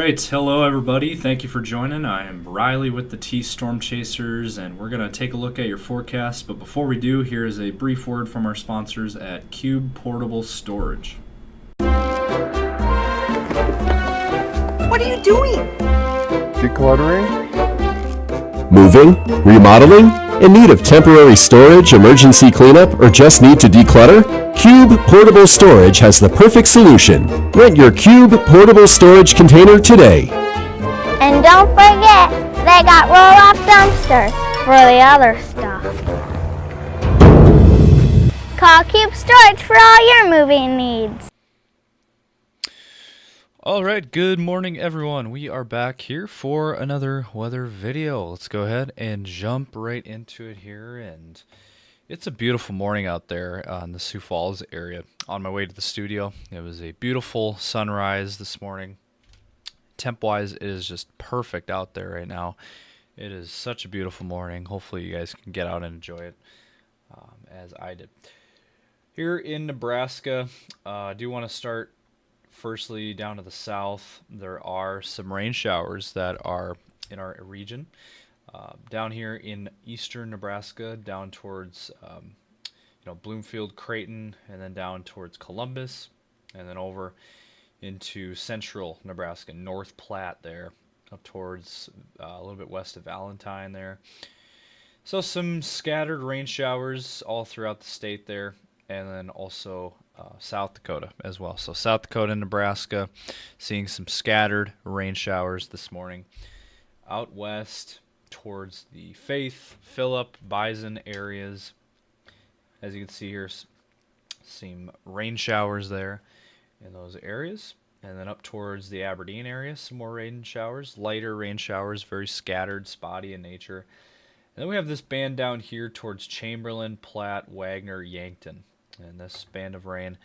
right, hello everybody. Thank you for joining. I am Riley with the T Storm Chasers, and we're going to take a look at your forecast. But before we do, here is a brief word from our sponsors at Cube Portable Storage. What are you doing? Decluttering? Moving? Remodeling? In need of temporary storage, emergency cleanup, or just need to declutter? Cube Portable Storage has the perfect solution. Rent your Cube Portable Storage container today. And don't forget, they got roll-off dumpsters for the other stuff. Call Cube Storage for all your moving needs. Alright, good morning everyone. We are back here for another weather video. Let's go ahead and jump right into it here. And it's a beautiful morning out there on the Sioux Falls area. On my way to the studio, it was a beautiful sunrise this morning. Temp-wise, it is just perfect out there right now. It is such a beautiful morning. Hopefully you guys can get out and enjoy it as I did. Here in Nebraska, I do want to start firstly down to the south. There are some rain showers that are in our region. Down here in eastern Nebraska, down towards Bloomfield, Creighton, and then down towards Columbus, and then over into central Nebraska, North Platte there, up towards a little bit west of Valentine there. So some scattered rain showers all throughout the state there, and then also South Dakota as well. So South Dakota and Nebraska seeing some scattered rain showers this morning. Out west towards the Faith, Phillip, Bison areas, as you can see here, some rain showers there in those areas. And then up towards the Aberdeen area, some more rain showers, lighter rain showers, very scattered, spotty in nature. And then we have this band down here towards Chamberlain, Platte, Wagner, Yankton. And this band of rain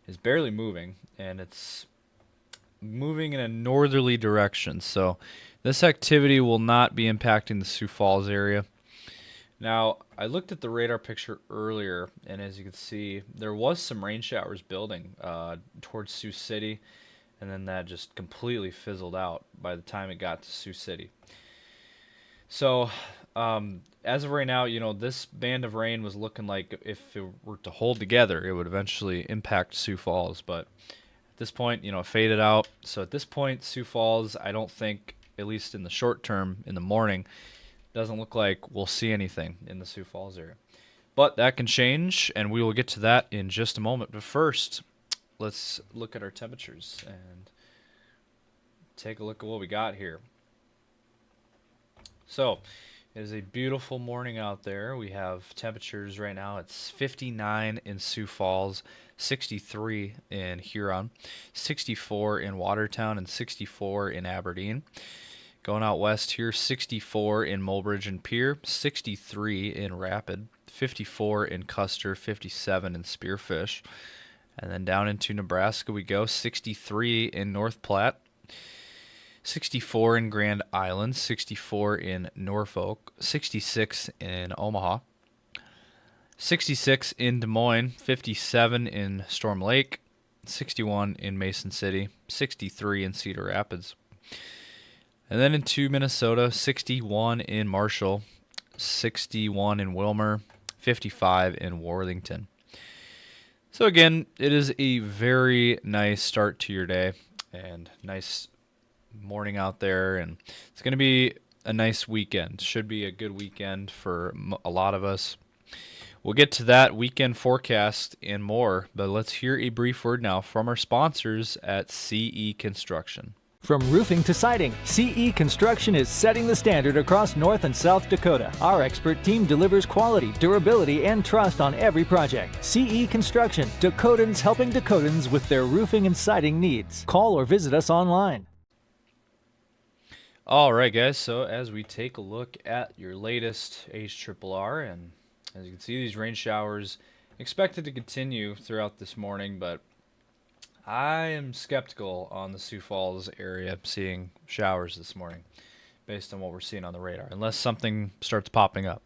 is barely moving, and it's moving in a northerly direction. So this activity will not be impacting the Sioux Falls area. Now, I looked at the radar picture earlier, and as you can see, there was some rain showers building towards Sioux City, and then that just completely fizzled out by the time it got to Sioux City. So as of right now, this band of rain was looking like if it were to hold together, it would eventually impact Sioux Falls. But at this point, it faded out. So at this point, Sioux Falls, I don't think, at least in the short term, in the morning, doesn't look like we'll see anything in the Sioux Falls area. But that can change, and we will get to that in just a moment. But first, let's look at our temperatures and take a look at what we got here. So it is a beautiful morning out there. We have temperatures right now. It's 59 in Sioux Falls, 63 in Huron, 64 in Watertown, and 64 in Aberdeen. Going out west here, 64 in Mulbridge and Pierre, 63 in Rapid, 54 in Custer, 57 in Spearfish. And then down into Nebraska we go, 63 in North Platte, 64 in Grand Island, 64 in Norfolk, 66 in Omaha, 66 in Des Moines, 57 in Storm Lake, 61 in Mason City, 63 in Cedar Rapids. And then into Minnesota, 61 in Marshall, 61 in Wilmer, 55 in Worthington. So again, it is a very nice start to your day and nice morning out there, and it's going to be a nice weekend. Should be a good weekend for a lot of us. We'll get to that weekend forecast and more, but let's hear a brief word now from our sponsors at CE Construction. From roofing to siding, CE Construction is setting the standard across North and South Dakota. Our expert team delivers quality, durability, and trust on every project. CE Construction, Dakotans helping Dakotans with their roofing and siding needs. Call or visit us online. All right, guys, so as we take a look at your latest HRRR, and as you can see, these rain showers expected to continue throughout this morning, but I am skeptical on the Sioux Falls area seeing showers this morning based on what we're seeing on the radar, unless something starts popping up.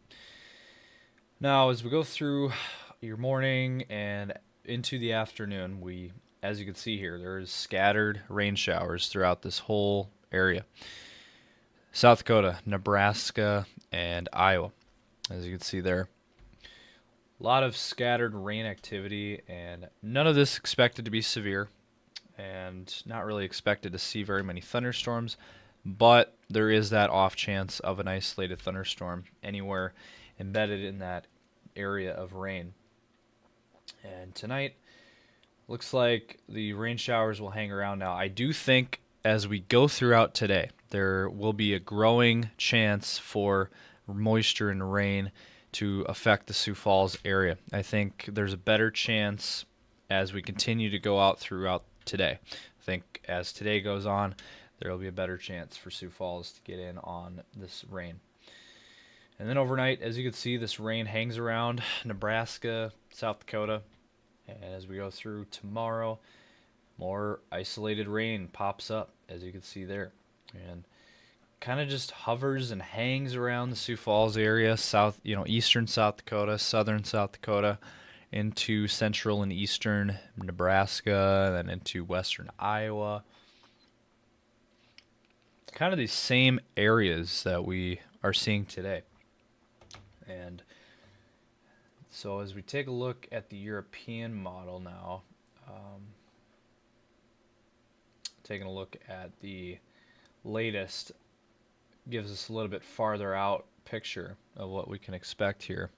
Now, as we go through your morning and into the afternoon, we as you can see here, there's scattered rain showers throughout this whole area. South Dakota, Nebraska, and Iowa, as you can see there. A lot of scattered rain activity, and none of this expected to be severe, and not really expected to see very many thunderstorms, but there is that off chance of an isolated thunderstorm anywhere embedded in that area of rain. And tonight, looks like the rain showers will hang around. Now, I do think as we go throughout today, there will be a growing chance for moisture and rain to affect the Sioux Falls area. I think there's a better chance as we continue to go out throughout today. I think as today goes on, there will be a better chance for Sioux Falls to get in on this rain. And then overnight, as you can see, this rain hangs around Nebraska, South Dakota. And as we go through tomorrow, more isolated rain pops up, as you can see there. And kind of just hovers and hangs around the Sioux Falls area, eastern South Dakota, southern South Dakota, into central and eastern Nebraska, and then into western Iowa. Kind of these same areas that we are seeing today. And so as we take a look at the European model now, taking a look at the latest, gives us a little bit farther out picture of what we can expect here.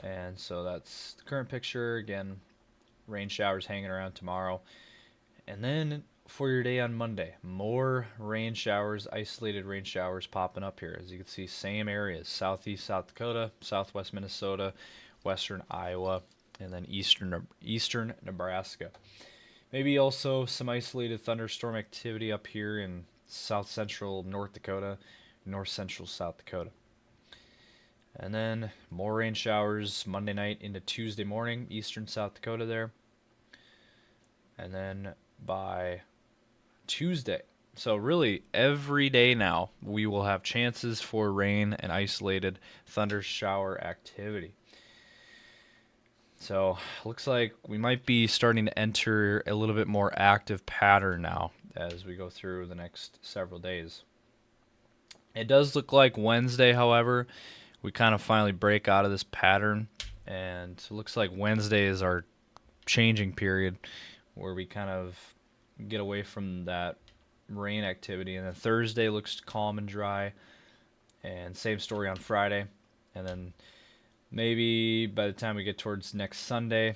And so that's the current picture. Again, rain showers hanging around tomorrow. And then for your day on Monday, more rain showers, isolated rain showers popping up here. As you can see, same areas: southeast South Dakota, southwest Minnesota, western Iowa, and then eastern Nebraska. Maybe also some isolated thunderstorm activity up here in south central North Dakota, north central South Dakota. And then more rain showers Monday night into Tuesday morning, eastern South Dakota there. And then by Tuesday, so really every day now, we will have chances for rain and isolated thunder shower activity. So looks like we might be starting to enter a little bit more active pattern now as we go through the next several days. It does look like Wednesday, however, we kind of finally break out of this pattern, and it looks like Wednesday is our changing period where we kind of get away from that rain activity. And then Thursday looks calm and dry, and same story on Friday. And then maybe by the time we get towards next Sunday,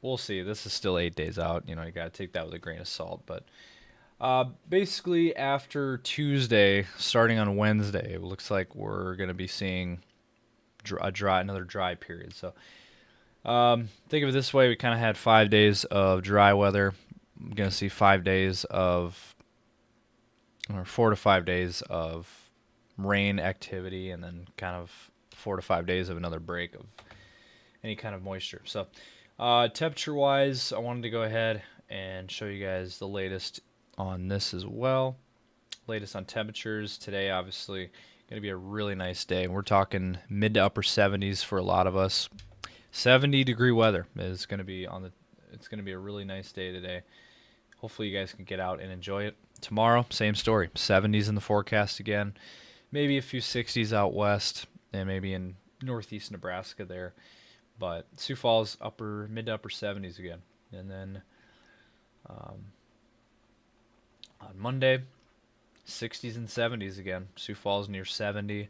we'll see. This is still 8 days out. You got to take that with a grain of salt. But basically after Tuesday, starting on Wednesday, it looks like we're going to be seeing another dry period. So think of it this way: we kind of had 5 days of dry weather. I'm going to see 5 days of, or 4 to 5 days of rain activity, and then kind of 4 to 5 days of another break of any kind of moisture. So temperature wise, I wanted to go ahead and show you guys the latest on this as well. Latest on temperatures today, obviously going to be a really nice day. We're talking mid to upper 70s for a lot of us. 70-degree weather is going to be it's going to be a really nice day today. Hopefully you guys can get out and enjoy it. Tomorrow, same story. 70s in the forecast again. Maybe a few 60s out west, and maybe in northeast Nebraska there. But Sioux Falls, mid to upper 70s again. And then on Monday, 60s and 70s again. Sioux Falls near 70.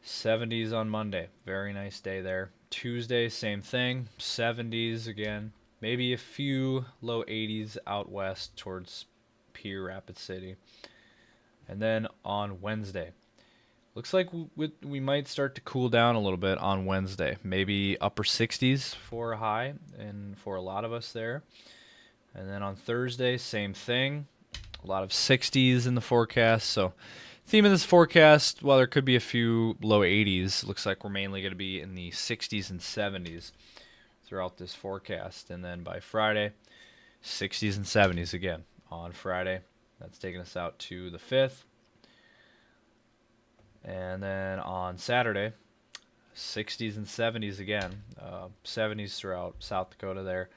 70s on Monday. Very nice day there. Tuesday, same thing. 70s again. Maybe a few low 80s out west towards Pierre, Rapid City. And then on Wednesday, looks like we might start to cool down a little bit on Wednesday. Maybe upper 60s for a high, and for a lot of us there. And then on Thursday, same thing. A lot of 60s in the forecast. So theme of this forecast, while there could be a few low 80s, looks like we're mainly going to be in the 60s and 70s throughout this forecast. And then by Friday, 60s and 70s again on Friday. That's taking us out to the 5th. And then on Saturday, 60s and 70s again. 70s throughout South Dakota there.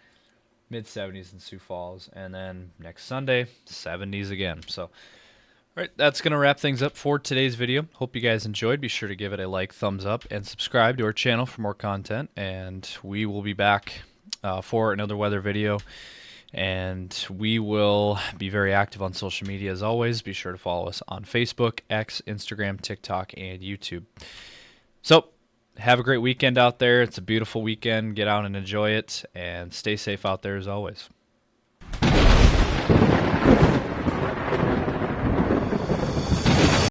mid-70s in Sioux Falls, and then next Sunday, 70s again. So, all right, that's going to wrap things up for today's video. Hope you guys enjoyed. Be sure to give it a like, thumbs up, and subscribe to our channel for more content, and we will be back for another weather video. And we will be very active on social media as always. Be sure to follow us on Facebook, X, Instagram, TikTok, and YouTube. So, have a great weekend out there. It's a beautiful weekend. Get out and enjoy it, and stay safe out there as always.